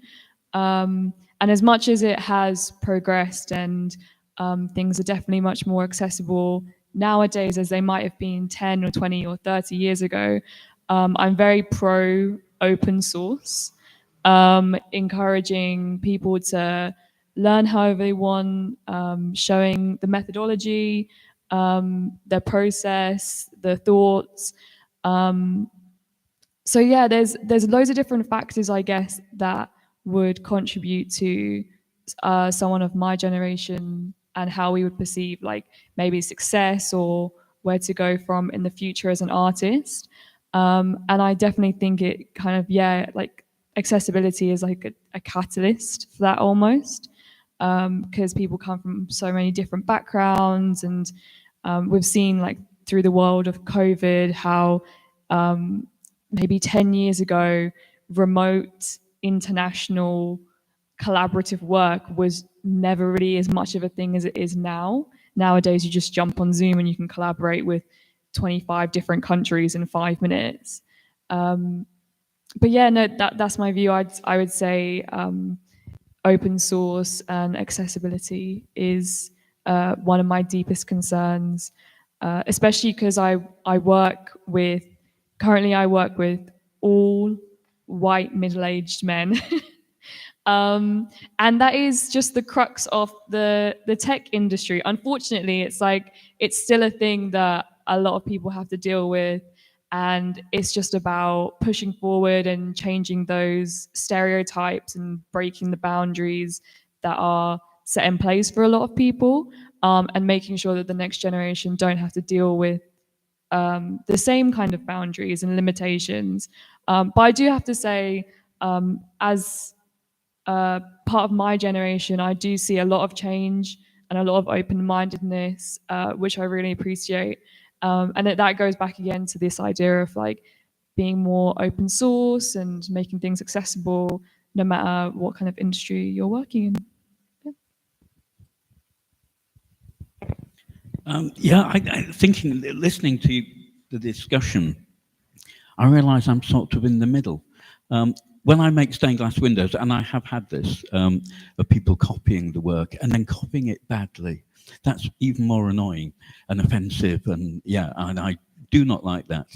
[SPEAKER 2] And as much as it has progressed and things are definitely much more accessible nowadays as they might have been 10 or 20 or 30 years ago, I'm very pro open source, encouraging people to learn however they want, showing the methodology, their process, the thoughts. So yeah, there's loads of different factors, I guess, that would contribute to someone of my generation and how we would perceive like maybe success or where to go from in the future as an artist. And I definitely think it kind of, yeah, like accessibility is like a catalyst for that almost, because people come from so many different backgrounds, and we've seen like through the world of COVID how maybe 10 years ago, remote international collaborative work was never really as much of a thing as it is now. Nowadays, you just jump on Zoom and you can collaborate with 25 different countries in 5 minutes. But yeah, no, that's my view. I would say open source and accessibility is one of my deepest concerns, especially because I work with all white middle-aged men. And that is just the crux of the tech industry. Unfortunately, it's still a thing that a lot of people have to deal with. And it's just about pushing forward and changing those stereotypes and breaking the boundaries that are set in place for a lot of people, and making sure that the next generation don't have to deal with the same kind of boundaries and limitations. But I do have to say, as part of my generation, I do see a lot of change and a lot of open-mindedness, which I really appreciate. And that goes back again to this idea of like being more open source and making things accessible, no matter what kind of industry you're working in.
[SPEAKER 3] Thinking, listening to the discussion, I realise I'm sort of in the middle. When I make stained glass windows, and I have had this, of people copying the work and then copying it badly, that's even more annoying and offensive, and I do not like that.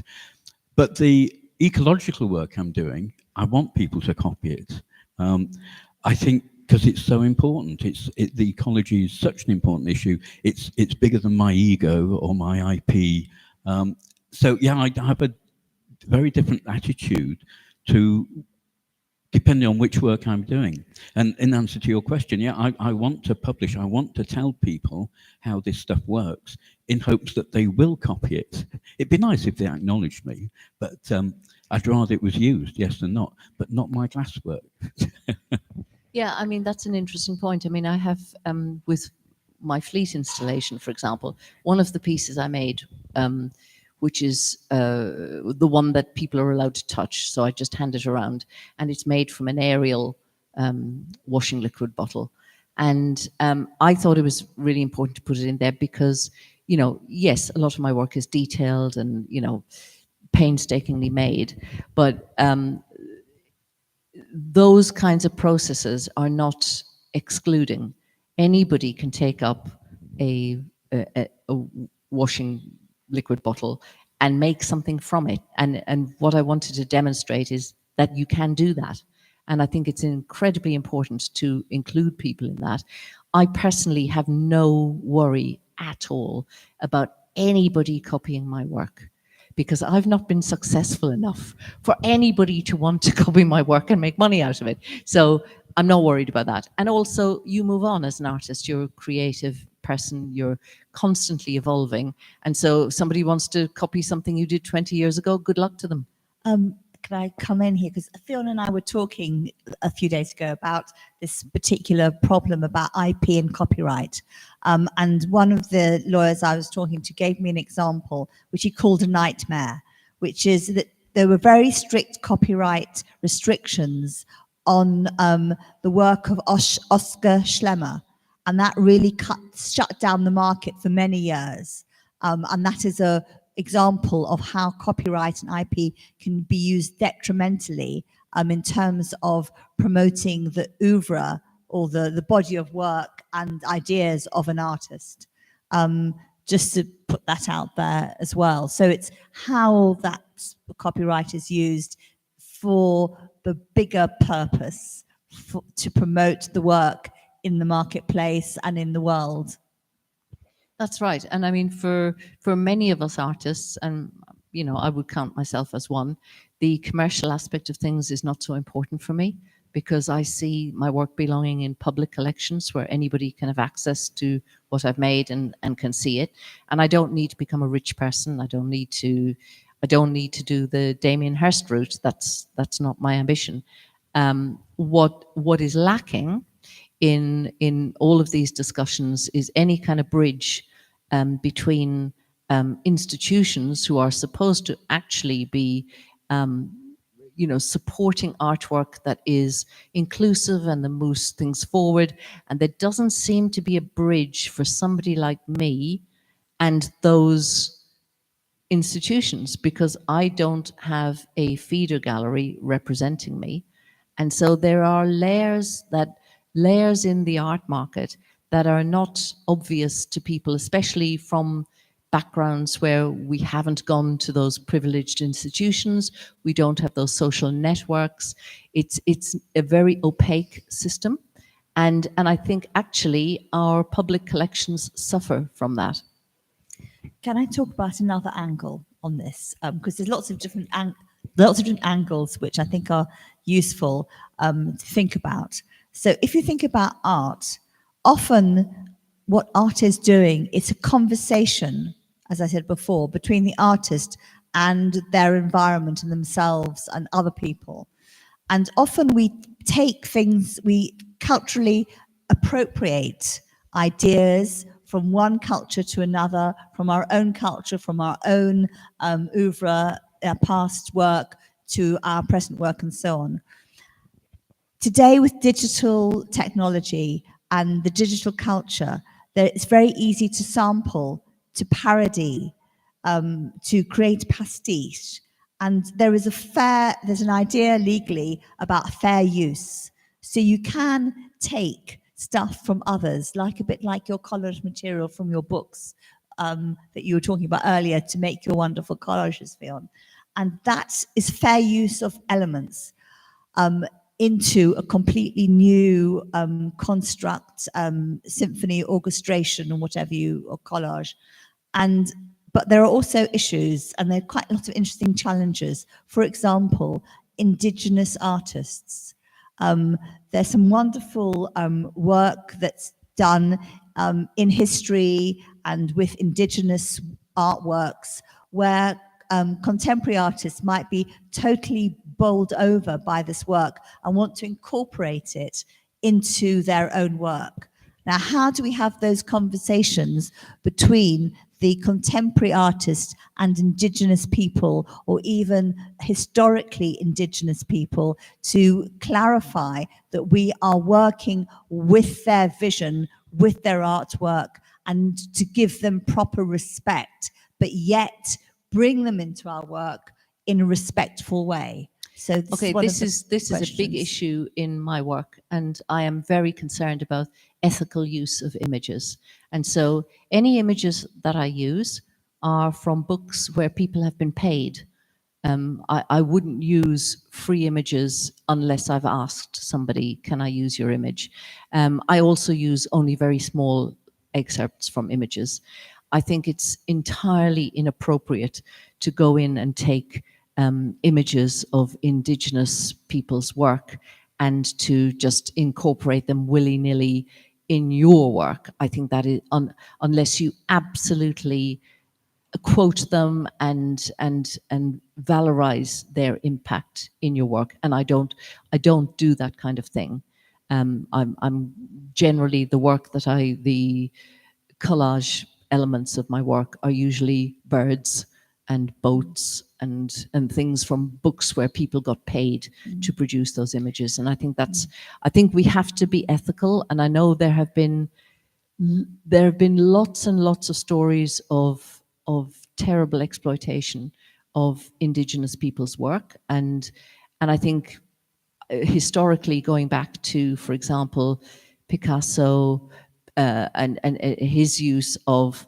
[SPEAKER 3] But the ecological work I'm doing, I want people to copy it. I think because it's so important. The ecology is such an important issue. It's bigger than my ego or my IP. So yeah, I have a very different attitude to depending on which work I'm doing. And in answer to your question, yeah, I want to publish. I want to tell people how this stuff works in hopes that they will copy it. It'd be nice if they acknowledged me, but I'd rather it was used, yes than not, but not my glass work.
[SPEAKER 5] Yeah, I mean, that's an interesting point. I mean, I have, with my fleet installation, for example, one of the pieces I made, which is the one that people are allowed to touch, so I just hand it around, and it's made from an Ariel washing liquid bottle. And I thought it was really important to put it in there because, you know, yes, a lot of my work is detailed and, you know, painstakingly made, but those kinds of processes are not excluding. Anybody can take up a washing liquid bottle and make something from it. And what I wanted to demonstrate is that you can do that. And I think it's incredibly important to include people in that. I personally have no worry at all about anybody copying my work, because I've not been successful enough for anybody to want to copy my work and make money out of it. So I'm not worried about that. And also, you move on as an artist. You're a creative person. You're constantly evolving. And so if somebody wants to copy something you did 20 years ago, good luck to them.
[SPEAKER 4] Can I come in here? Because Fion and I were talking a few days ago about this particular problem about IP and copyright. And one of the lawyers I was talking to gave me an example, which he called a nightmare, which is that there were very strict copyright restrictions on the work of Oscar Schlemmer. And that really shut down the market for many years. And that is a example of how copyright and IP can be used detrimentally in terms of promoting the oeuvre or the body of work and ideas of an artist. Just to put that out there as well. So it's how that copyright is used for the bigger purpose, to promote the work in the marketplace and in the world.
[SPEAKER 5] That's right. And I mean, for many of us artists, and, you know, I would count myself as one, the commercial aspect of things is not so important for me, because I see my work belonging in public collections where anybody can have access to what I've made and can see it. And I don't need to become a rich person. I don't need to do the Damien Hirst route. That's not my ambition. What is lacking in all of these discussions is any kind of bridge between institutions who are supposed to actually be you know, supporting artwork that is inclusive and that moves things forward, and there doesn't seem to be a bridge for somebody like me and those institutions, because I don't have a feeder gallery representing me. And so there are layers in the art market that are not obvious to people, especially from backgrounds where we haven't gone to those privileged institutions, we don't have those social networks. It's a very opaque system. And I think actually our public collections suffer from that.
[SPEAKER 4] Can I talk about another angle on this? Because there's lots of different angles which I think are useful to think about. So if you think about art, often what art is doing, it's a conversation, as I said before, between the artist and their environment and themselves and other people. And often we take things, we culturally appropriate ideas from one culture to another, from our own culture, from our own oeuvre, past work to our present work and so on. Today, with digital technology and the digital culture, it's very easy to sample, to parody, to create pastiche. And there's an idea legally about fair use. So you can take stuff from others, like a bit like your collage material from your books that you were talking about earlier to make your wonderful collages, Fion. And that is fair use of elements. Into a completely new construct, symphony, orchestration, and whatever or collage. But there are also issues, and there are quite a lot of interesting challenges. For example, Indigenous artists. There's some wonderful work that's done in history and with Indigenous artworks where contemporary artists might be totally bowled over by this work and want to incorporate it into their own work. Now, how do we have those conversations between the contemporary artist and Indigenous people, or even historically Indigenous people, to clarify that we are working with their vision, with their artwork, and to give them proper respect, but yet bring them into our work in a respectful way? So this is
[SPEAKER 5] a big issue in my work, and I am very concerned about ethical use of images. And so any images that I use are from books where people have been paid. I wouldn't use free images unless I've asked somebody, can I use your image? I also use only very small excerpts from images. I think it's entirely inappropriate to go in and take images of Indigenous people's work and to just incorporate them willy-nilly in your work. I think that is, unless you absolutely quote them and valorize their impact in your work. And I don't do that kind of thing. I'm generally the collage elements of my work are usually birds and boats and things from books where people got paid to produce those images. And I think I think we have to be ethical. And I know there have been lots and lots of stories of terrible exploitation of Indigenous people's work. And I think historically, going back to, for example, Picasso and his use of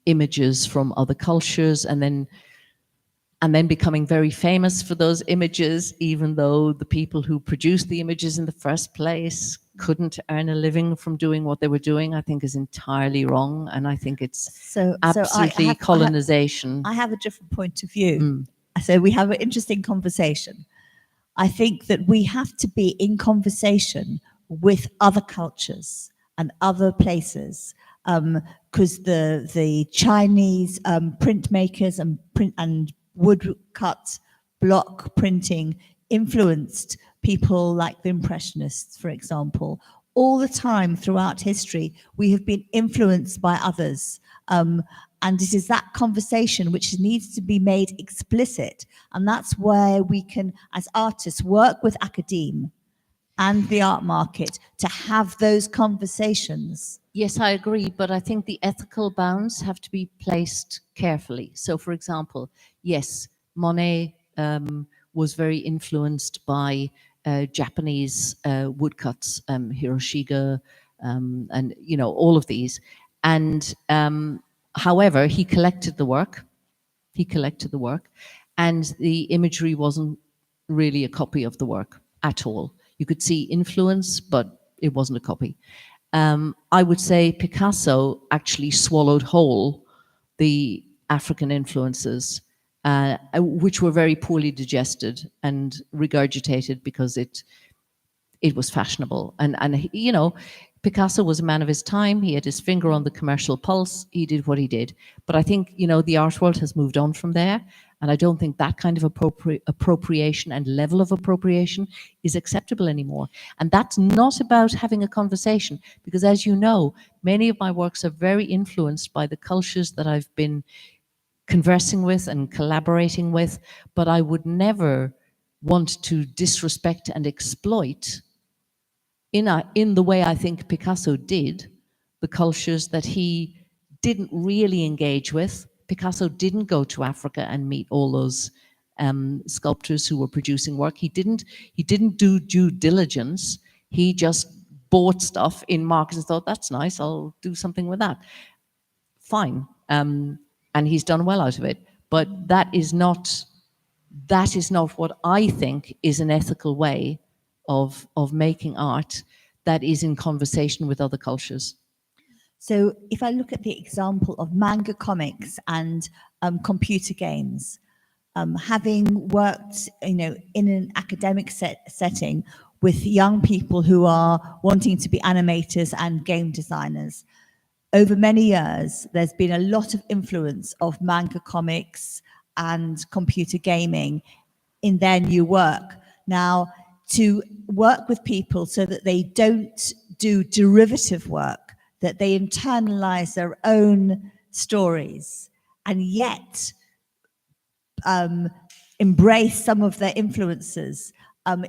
[SPEAKER 5] images from other cultures, and then becoming very famous for those images, even though the people who produced the images in the first place couldn't earn a living from doing what they were doing, I think is entirely wrong. And I think it's absolutely colonization.
[SPEAKER 4] I have a different point of view. So we have an interesting conversation. I think that we have to be in conversation with other cultures and other places, because the Chinese printmakers and woodcut block printing influenced people like the Impressionists, for example. All the time throughout history, we have been influenced by others. And it is that conversation which needs to be made explicit. And that's where we can, as artists, work with academe and the art market to have those conversations.
[SPEAKER 5] Yes, I agree, but I think the ethical bounds have to be placed carefully. So, for example, yes, Monet was very influenced by Japanese woodcuts, Hiroshige, and all of these. And however, he collected the work. And the imagery wasn't really a copy of the work at all. You could see influence, but it wasn't a copy. I would say Picasso actually swallowed whole the African influences, which were very poorly digested and regurgitated because it was fashionable. And Picasso was a man of his time. He had his finger on the commercial pulse. He did what he did. But I think, you know, the art world has moved on from there. And I don't think that kind of appropriation and level of appropriation is acceptable anymore. And that's not about having a conversation, because as you know, many of my works are very influenced by the cultures that I've been conversing with and collaborating with, but I would never want to disrespect and exploit in the way I think Picasso did, the cultures that he didn't really engage with. Picasso didn't go to Africa and meet all those sculptors who were producing work. He didn't do due diligence. He just bought stuff in markets and thought, that's nice, I'll do something with that. Fine. And he's done well out of it. But that is not what I think is an ethical way of making art that is in conversation with other cultures.
[SPEAKER 4] So if I look at the example of manga comics and computer games, having worked, you know, in an academic setting with young people who are wanting to be animators and game designers, over many years, there's been a lot of influence of manga comics and computer gaming in their new work. Now, to work with people so that they don't do derivative work, that they internalize their own stories and yet embrace some of their influences,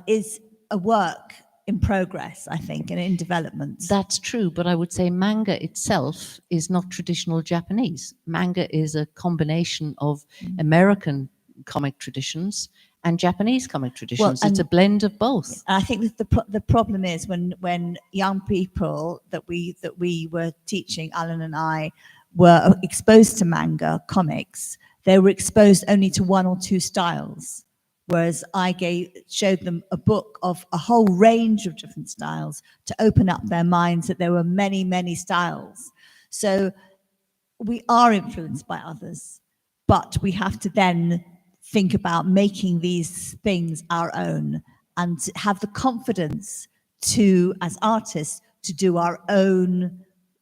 [SPEAKER 4] is a work in progress, I think, and in development.
[SPEAKER 5] That's true, but I would say manga itself is not traditional Japanese. Manga is a combination of American comic traditions and Japanese comic traditions. It's a blend of both.
[SPEAKER 4] I think that the problem is when young people that we were teaching, Alan and I, were exposed to manga comics, they were exposed only to one or two styles, whereas I showed them a book of a whole range of different styles to open up their minds that there were many, many styles. So we are influenced by others, but we have to then think about making these things our own and have the confidence to, as artists, to do our own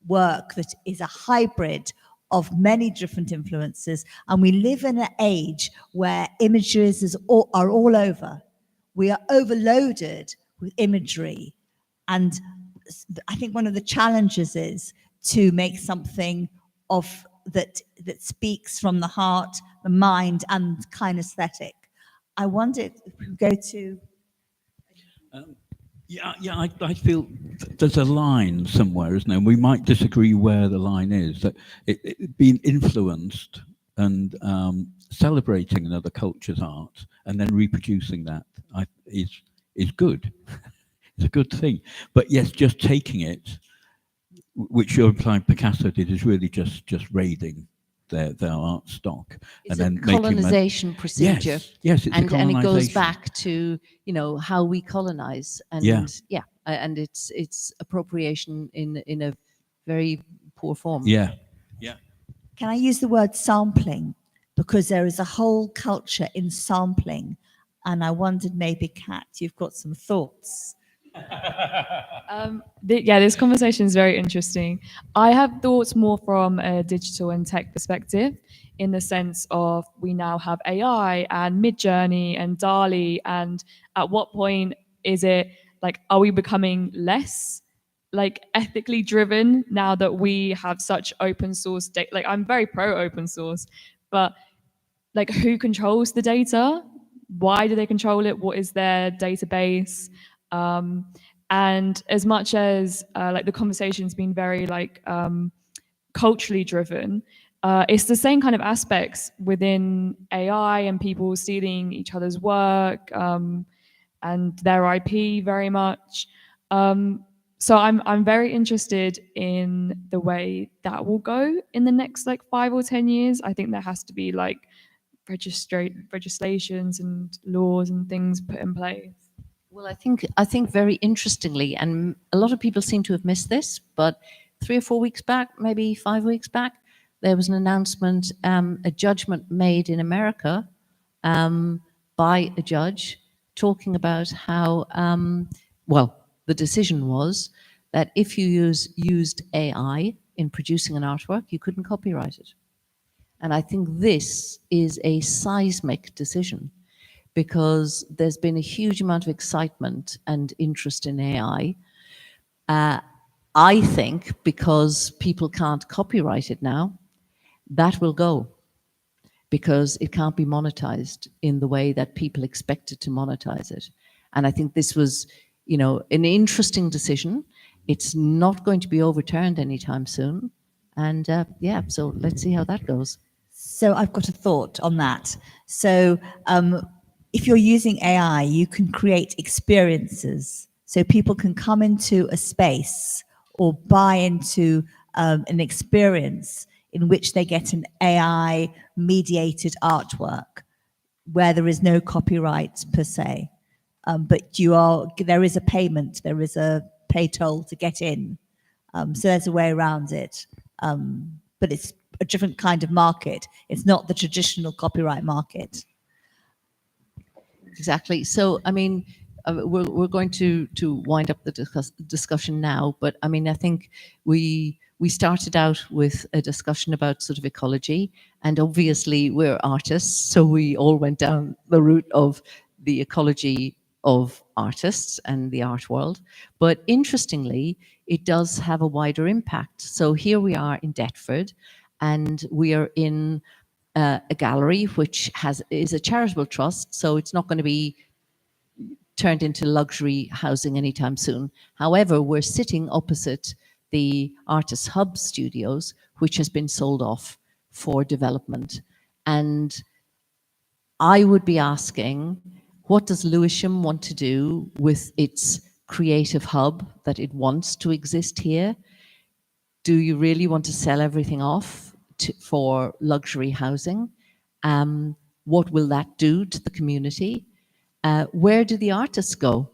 [SPEAKER 4] work that is a hybrid of many different influences. And we live in an age where images are all over. We are overloaded with imagery. And I think one of the challenges is to make something of that speaks from the heart, the mind, and kinesthetic. I wondered if we could go to...
[SPEAKER 3] I feel there's a line somewhere, isn't there? We might disagree where the line is, that it being influenced and celebrating another culture's art and then reproducing that is good. It's a good thing. But yes, just taking it, which you're implying Picasso did, is really just raiding their art stock.
[SPEAKER 5] It's
[SPEAKER 3] and
[SPEAKER 5] a
[SPEAKER 3] then
[SPEAKER 5] colonization procedure.
[SPEAKER 3] Yes, it's
[SPEAKER 5] and
[SPEAKER 3] a colonization.
[SPEAKER 5] And it goes back to, you know, how we colonize. And and it's appropriation in a very poor form.
[SPEAKER 3] Yeah.
[SPEAKER 4] Can I use the word sampling? Because there is a whole culture in sampling. And I wondered, maybe, Kat, you've got some thoughts.
[SPEAKER 2] This conversation is very interesting. I have thoughts more from a digital and tech perspective, in the sense of we now have AI and Midjourney and DALL-E, and at what point is it like, are we becoming less like ethically driven now that we have such open source data? Like, I'm very pro open source, but like, who controls the data? Why do they control it? What is their database? And as much as like the conversation's been very like culturally driven, it's the same kind of aspects within AI and people stealing each other's work and their IP very much. So I'm very interested in the way that will go in the next like 5 or 10 years. I think there has to be like legislations and laws and things put in place.
[SPEAKER 5] Well, I think very interestingly, and a lot of people seem to have missed this, but 3 or 4 weeks back, maybe 5 weeks back, there was an announcement, a judgment made in America by a judge talking about how, the decision was that if you used AI in producing an artwork, you couldn't copyright it. And I think this is a seismic decision, because there's been a huge amount of excitement and interest in AI. I think because people can't copyright it now, that will go, because it can't be monetized in the way that people expected to monetize it. And I think this was, you know, an interesting decision. It's not going to be overturned anytime soon. And yeah, so let's see how that goes.
[SPEAKER 4] So I've got a thought on that. So if you're using AI, you can create experiences. So people can come into a space or buy into an experience in which they get an AI mediated artwork where there is no copyright per se. But there is a payment, there is a pay toll to get in. So there's a way around it. But it's a different kind of market. It's not the traditional copyright market.
[SPEAKER 5] Exactly. So, I mean, we're going to wind up the discussion now, but I mean, I think we started out with a discussion about sort of ecology, and obviously we're artists, so we all went down the route of the ecology of artists and the art world. But interestingly, it does have a wider impact. So here we are in Deptford, and we are in a gallery which is a charitable trust, so it's not going to be turned into luxury housing anytime soon. However, we're sitting opposite the Artists Hub Studios, which has been sold off for development. And I would be asking, what does Lewisham want to do with its creative hub that it wants to exist here? Do you really want to sell everything off for luxury housing? What will that do to the community? Where do the artists go?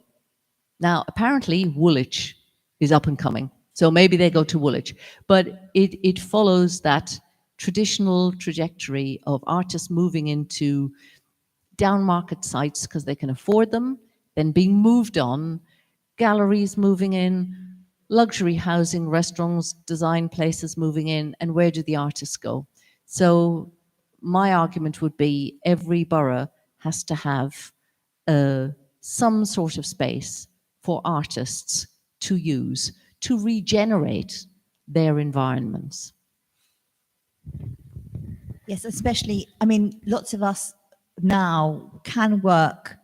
[SPEAKER 5] Now, apparently Woolwich is up and coming, so maybe they go to Woolwich, but it follows that traditional trajectory of artists moving into down market sites because they can afford them, then being moved on, galleries moving in, luxury housing, restaurants, design places moving in, and where do the artists go? So my argument would be every borough has to have some sort of space for artists to use to regenerate their environments.
[SPEAKER 4] Yes, especially, I mean, lots of us now can work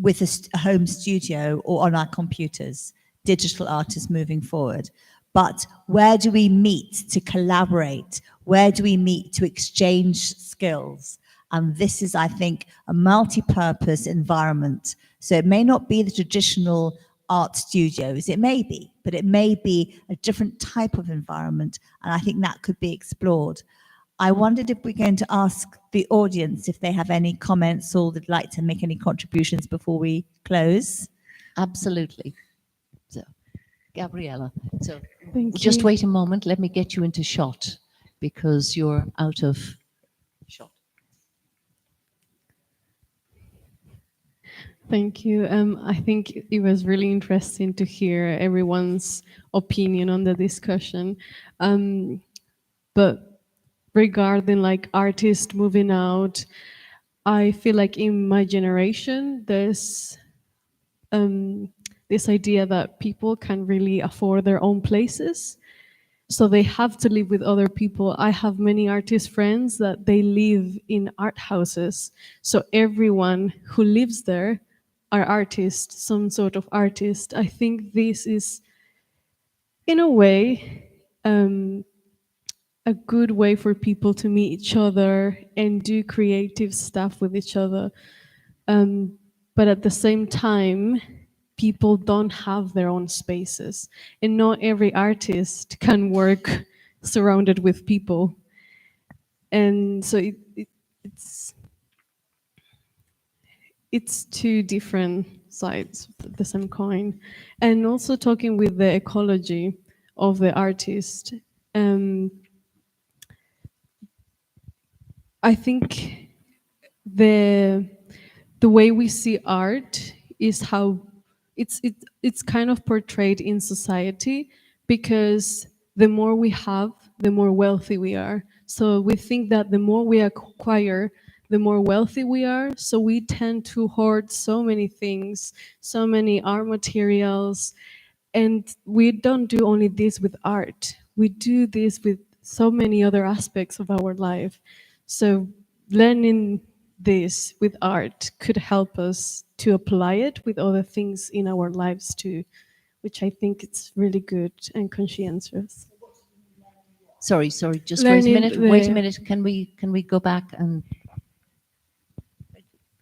[SPEAKER 4] with a home studio or on our computers, digital artists moving forward. But where do we meet to collaborate? Where do we meet to exchange skills? And this is, I think, a multi-purpose environment. So it may not be the traditional art studios, it may be, but it may be a different type of environment. And I think that could be explored. I wondered if we're going to ask the audience if they have any comments or would like to make any contributions before we close.
[SPEAKER 5] Absolutely. So, Gabriella, so
[SPEAKER 6] Thank
[SPEAKER 5] just
[SPEAKER 6] you.
[SPEAKER 5] wait a moment. Let me get you into shot because you're out of shot.
[SPEAKER 6] Thank you. I think it was really interesting to hear everyone's opinion on the discussion. But regarding like artists moving out, I feel like in my generation, there's this idea that people can really afford their own places. So they have to live with other people. I have many artist friends that they live in art houses. So everyone who lives there are artists, some sort of artist. I think this is, in a way, a good way for people to meet each other and do creative stuff with each other. But at the same time, people don't have their own spaces, and not every artist can work surrounded with people. And so it's two different sides of the same coin. And also talking with the ecology of the artist, I think the way we see art is how it's kind of portrayed in society because the more we have, the more wealthy we are. So we think that the more we acquire, the more wealthy we are. So we tend to hoard so many things, so many art materials. And we don't do only this with art. We do this with so many other aspects of our life. So learning this with art could help us to apply it with other things in our lives too, which I think it's really good and conscientious.
[SPEAKER 5] Sorry, just
[SPEAKER 6] Learning
[SPEAKER 5] wait a
[SPEAKER 6] the-
[SPEAKER 5] minute. Can we go back and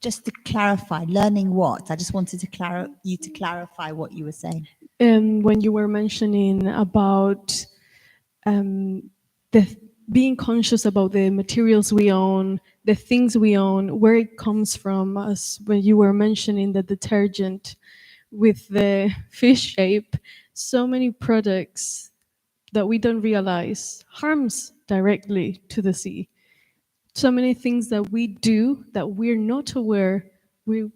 [SPEAKER 4] Just to clarify, learning what? I just wanted to you to clarify what you were saying.
[SPEAKER 6] when you were mentioning about the being conscious about the materials we own, the things we own, where it comes from, as when you were mentioning the detergent with the fish shape, so many products that we don't realize harms directly to the sea. So many things that we do that we're not aware we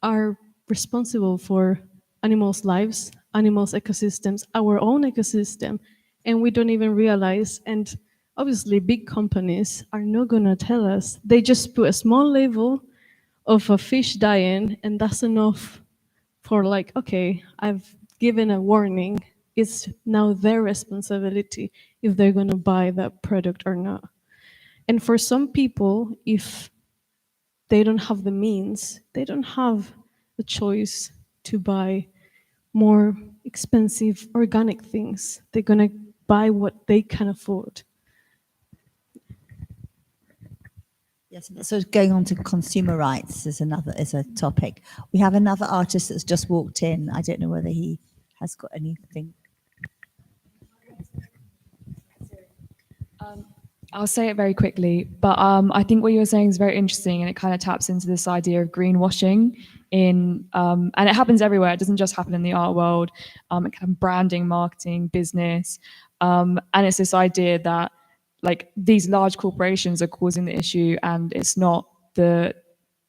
[SPEAKER 6] are responsible for animals' lives, animals' ecosystems, our own ecosystem, and we don't even realize. And obviously, big companies are not going to tell us. They just put a small label of a fish dying, and that's enough for, like, okay, I've given a warning. It's now their responsibility if they're going to buy that product or not. And for some people, if they don't have the means, they don't have the choice to buy more expensive organic things. They're going to buy what they can afford.
[SPEAKER 4] Yes, so going on to consumer rights is a topic. We have another artist that's just walked in. I don't know whether he has got anything.
[SPEAKER 2] I'll say it very quickly, but I think what you were saying is very interesting, and it kind of taps into this idea of greenwashing and it happens everywhere. It doesn't just happen in the art world. It kind of branding, marketing, business, and it's this idea that like these large corporations are causing the issue, and it's not the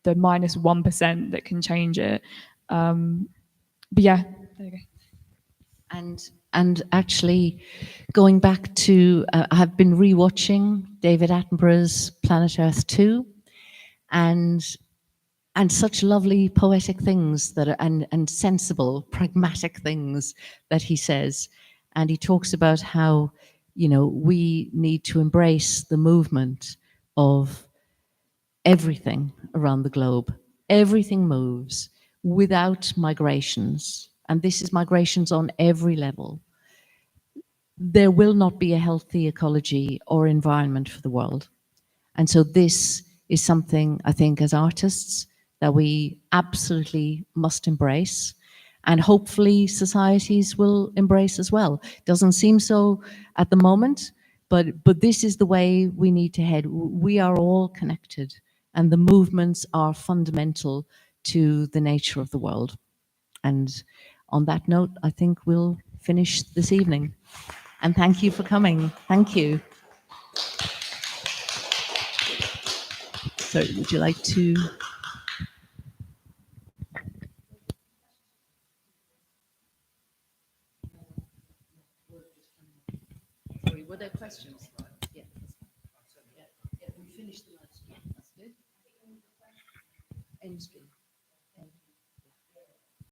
[SPEAKER 2] minus 1% that can change it. But yeah, there you go.
[SPEAKER 5] And actually, going back to, I've been rewatching David Attenborough's Planet Earth 2, and such lovely poetic things that are, and sensible, pragmatic things that he says. And he talks about how, we need to embrace the movement of everything around the globe. Everything moves without migrations. And this is migrations on every level. There will not be a healthy ecology or environment for the world. And so this is something, I think, as artists, that we absolutely must embrace, and hopefully societies will embrace as well. Doesn't seem so at the moment, but this is the way we need to head. We are all connected, and the movements are fundamental to the nature of the world. And on that note, I think we'll finish this evening. And thank you for coming. Thank you. So would you like to? Sorry, were there questions? Yeah. Yeah, we finished the live stream. That's good. End stream.